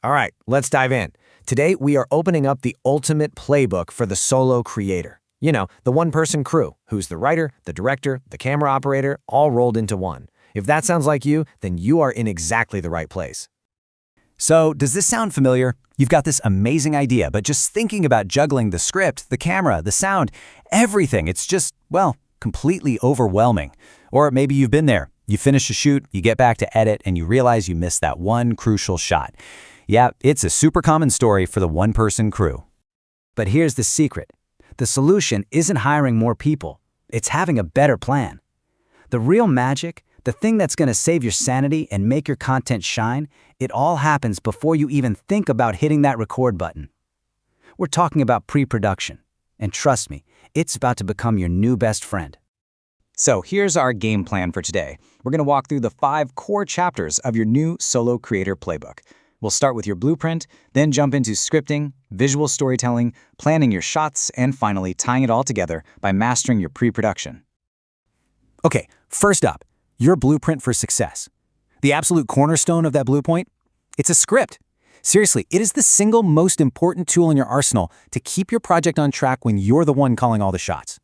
All right, let's dive in. Today, we are opening up the ultimate playbook for the solo creator. You know, the one-person crew, who's the writer, the director, the camera operator, all rolled into one. If that sounds like you, then you are in exactly the right place. So, does this sound familiar? You've got this amazing idea, but just thinking about juggling the script, the camera, the sound, everything, it's just, well, completely overwhelming. Or maybe you've been there. You finish a shoot, you get back to edit, and you realize you missed that one crucial shot. Yeah, it's a super common story for the one-person crew. But here's the secret. The solution isn't hiring more people. It's having a better plan. The real magic, the thing that's going to save your sanity and make your content shine, it all happens before you even think about hitting that record button. We're talking about pre-production. And trust me, it's about to become your new best friend. So here's our game plan for today. We're going to walk through the 5 core chapters of your new solo creator playbook. We'll start with your blueprint, then jump into scripting, visual storytelling, planning your shots, and finally tying it all together by mastering your pre-production. Okay, first up, your blueprint for success. The absolute cornerstone of that blueprint? It's a script. Seriously, it is the single most important tool in your arsenal to keep your project on track when you're the one calling all the shots.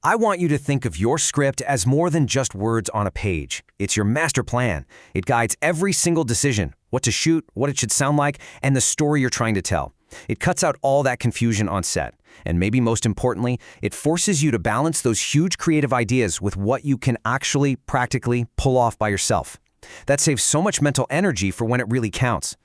I want you to think of your script as more than just words on a page. It's your master plan. It guides every single decision, what to shoot, what it should sound like, and the story you're trying to tell. It cuts out all that confusion on set. And maybe most importantly, it forces you to balance those huge creative ideas with what you can actually, practically pull off by yourself. That saves so much mental energy for when it really counts.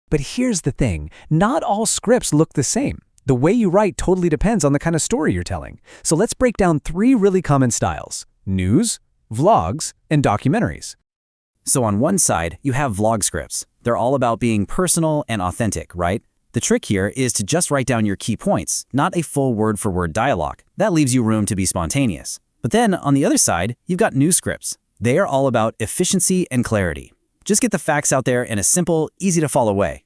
But here's the thing, not all scripts look the same. The way you write totally depends on the kind of story you're telling. So let's break down 3 really common styles: news, vlogs, and documentaries. So on one side, you have vlog scripts. They're all about being personal and authentic, right? The trick here is to just write down your key points, not a full word-for-word dialogue. That leaves you room to be spontaneous. But then, on the other side, you've got news scripts. They are all about efficiency and clarity. Just get the facts out there in a simple, easy-to-follow way.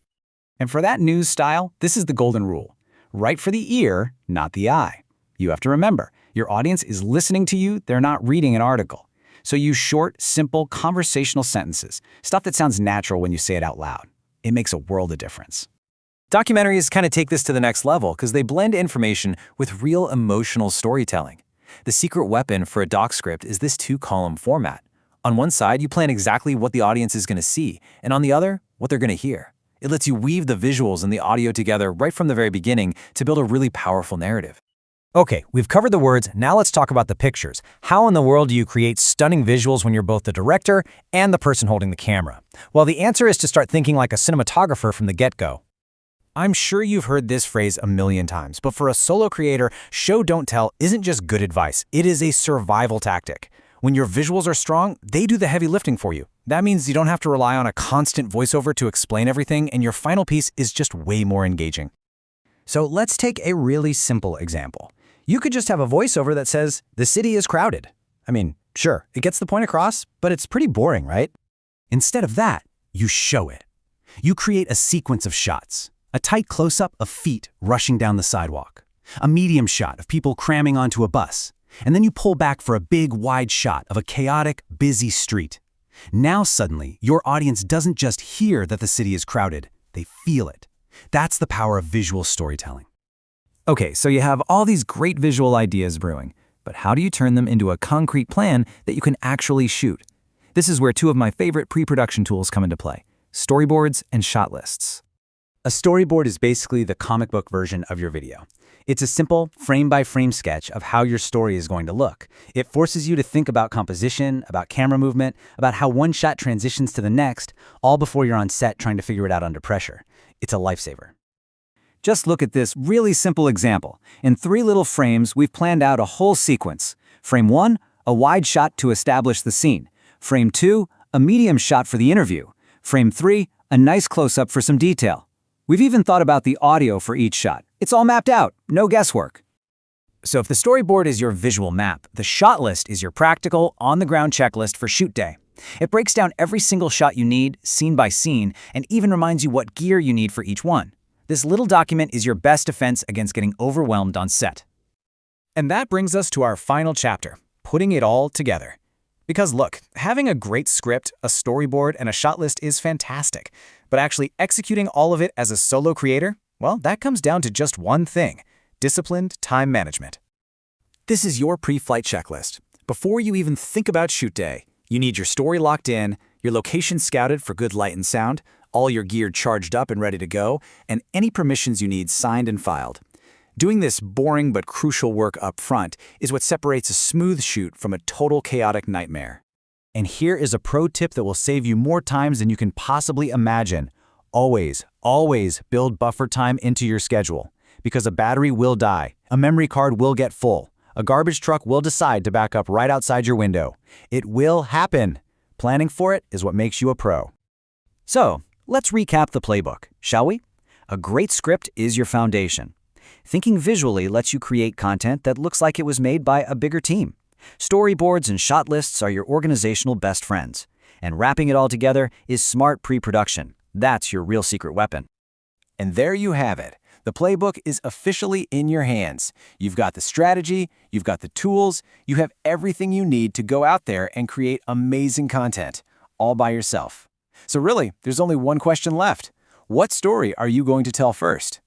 And for that news style, this is the golden rule. Write for the ear, not the eye. You have to remember, your audience is listening to you, they're not reading an article. So use short, simple, conversational sentences, stuff that sounds natural when you say it out loud. It makes a world of difference. Documentaries kind of take this to the next level because they blend information with real emotional storytelling. The secret weapon for a doc script is this 2-column format. On one side, you plan exactly what the audience is going to see, and on the other, what they're going to hear. It lets you weave the visuals and the audio together right from the very beginning to build a really powerful narrative. Okay, we've covered the words, now let's talk about the pictures. How in the world do you create stunning visuals when you're both the director and the person holding the camera? Well, the answer is to start thinking like a cinematographer from the get-go. I'm sure you've heard this phrase a million times, but for a solo creator, show don't tell isn't just good advice, it is a survival tactic. When your visuals are strong, they do the heavy lifting for you. That means you don't have to rely on a constant voiceover to explain everything, and your final piece is just way more engaging. So let's take a really simple example. You could just have a voiceover that says, "The city is crowded." I mean, sure, it gets the point across, but it's pretty boring, right? Instead of that, you show it. You create a sequence of shots. A tight close-up of feet rushing down the sidewalk. A medium shot of people cramming onto a bus. And then you pull back for a big, wide shot of a chaotic, busy street. Now suddenly, your audience doesn't just hear that the city is crowded, they feel it. That's the power of visual storytelling. Okay, so you have all these great visual ideas brewing, but how do you turn them into a concrete plan that you can actually shoot? This is where 2 of my favorite pre-production tools come into play: storyboards and shot lists. A storyboard is basically the comic book version of your video. It's a simple, frame-by-frame sketch of how your story is going to look. It forces you to think about composition, about camera movement, about how one shot transitions to the next, all before you're on set trying to figure it out under pressure. It's a lifesaver. Just look at this really simple example. In 3 little frames, we've planned out a whole sequence. Frame 1, a wide shot to establish the scene. Frame 2, a medium shot for the interview. Frame 3, a nice close-up for some detail. We've even thought about the audio for each shot. It's all mapped out, no guesswork. So if the storyboard is your visual map, the shot list is your practical, on-the-ground checklist for shoot day. It breaks down every single shot you need, scene by scene, and even reminds you what gear you need for each one. This little document is your best defense against getting overwhelmed on set. And that brings us to our final chapter, putting it all together. Because look, having a great script, a storyboard, and a shot list is fantastic. But actually executing all of it as a solo creator, well, that comes down to just one thing: disciplined time management. This is your pre-flight checklist. Before you even think about shoot day, you need your story locked in, your location scouted for good light and sound, all your gear charged up and ready to go, and any permissions you need signed and filed. Doing this boring but crucial work up front is what separates a smooth shoot from a total chaotic nightmare. And here is a pro tip that will save you more times than you can possibly imagine. Always, always build buffer time into your schedule. Because a battery will die, a memory card will get full, a garbage truck will decide to back up right outside your window. It will happen. Planning for it is what makes you a pro. So, let's recap the playbook, shall we? A great script is your foundation. Thinking visually lets you create content that looks like it was made by a bigger team. Storyboards and shot lists are your organizational best friends. And wrapping it all together is smart pre-production. That's your real secret weapon. And there you have it. The playbook is officially in your hands. You've got the strategy, you've got the tools, you have everything you need to go out there and create amazing content, all by yourself. So really, there's only one question left. What story are you going to tell first?